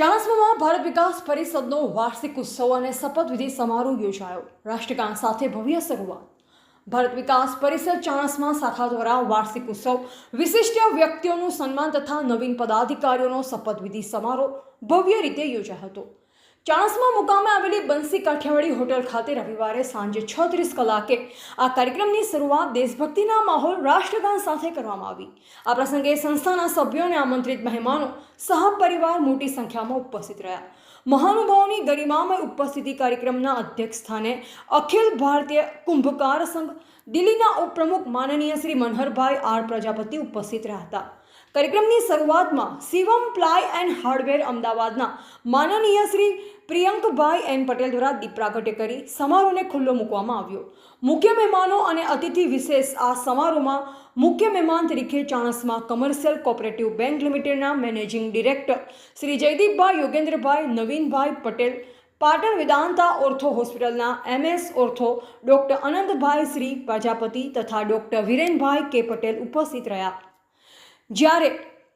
ચાણસ્મામાં ભારત વિકાસ પરિષદનો વાર્ષિક ઉત્સવ અને શપથવિધિ સમારોહ યોજાયો। રાષ્ટ્રગાન સાથે ભવ્ય શરૂઆત। ભારત વિકાસ પરિષદ ચાણસ્મા શાખા દ્વારા વાર્ષિક ઉત્સવ, વિશિષ્ટ વ્યક્તિઓનું સન્માન તથા નવીન પદાધિકારીઓનો શપથવિધિ સમારોહ ભવ્ય રીતે યોજાયો હતો। ચાણસ્મા મુકામે આવેલી બંસી કાઠિયાવાડી હોટલ ખાતે રવિવારે સાંજે 6:30 કલાકે આ કાર્યક્રમની શરૂઆત દેશભક્તિના માહોલ રાષ્ટ્રગાન સાથે કરવામાં આવી। આ પ્રસંગે સંસ્થાના સભ્યો અને આમંત્રિત મહેમાનો સહપરિવાર મોટી સંખ્યામાં ઉપસ્થિત રહ્યા। મહાનુભાવોની ગરિમામય ઉપસ્થિતિ કાર્યક્રમના અધ્યક્ષ સ્થાને અખિલ ભારતીય કુંભકાર સંઘ દિલ્હીના ઉપપ્રમુખ માનનીય શ્રી મનહરભાઈ આર પ્રજાપતિ ઉપસ્થિત રહ્યા હતા। કાર્યક્રમની શરૂઆતમાં શિવમ પ્લાય એન્ડ હાર્ડવેર અમદાવાદના માનનીય શ્રી પ્રિયંકભાઈ એન પટેલ દ્વારા દીપ પ્રાગટ્ય કરી સમારોહને ખુલ્લો મૂકવામાં આવ્યો। મુખ્ય મહેમાનો અને અતિથિ વિશેષ આ સમારોહમાં મુખ્ય મહેમાન તરીકે ચાણસ્મા કમર્શિયલ કોઓપરેટિવ બેંક લિમિટેડના managing director Shri Jaydeepbhai Yogendrabhai Navinbhai Patel, Patan Vedanta ortho હોસ્પિટલના MS ortho doctor Anantbhai Shri Prajapati તથા ડૉક્ટર વિરેનભાઈ કે પટેલ ઉપસ્થિત રહ્યા। જ્યારે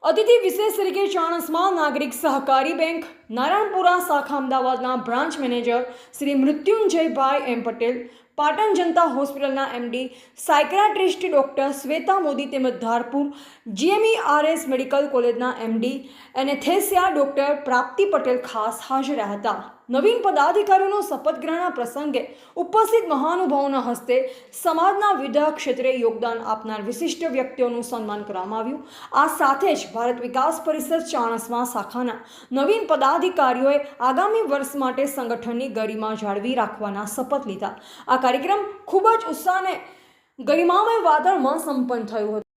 અતિથિ વિશેષ તરીકે ચાણસ્મા નાગરિક સહકારી બેંક નારાયણપુરા શાખા અમદાવાદના બ્રાન્ચ મેનેજર શ્રી મૃત્યુંજયભાઈ એમ પટેલ, પાટણ જનતા હોસ્પિટલના MD સાયક્રાટ્રિસ્ટ ડૉક્ટર શ્વેતા મોદી તેમજ ધારપુર GMERS મેડિકલ કોલેજના MD એનેસ્થેસિયા ડૉક્ટર પ્રાપ્તિ પટેલ ખાસ હાજર રહ્યા હતા। નવીન પદાધિકારીઓનો શપથ ગ્રહણના પ્રસંગે ઉપસ્થિત મહાનુભાવોના હસ્તે સમાજના વિવિધ ક્ષેત્રે યોગદાન આપનાર વિશિષ્ટ વ્યક્તિઓનું સન્માન કરવામાં આવ્યું। આ સાથે જ ભારત વિકાસ પરિષદ ચાણસ્મા શાખાના નવીન પદાધિકારીઓએ આગામી વર્ષ માટે સંગઠનની ગરિમા જાળવી રાખવાના શપથ લીધા। આ કાર્યક્રમ ખૂબ જ ઉત્સાહ અને ગરિમામય વાતાવરણમાં સંપન્ન થયો હતો।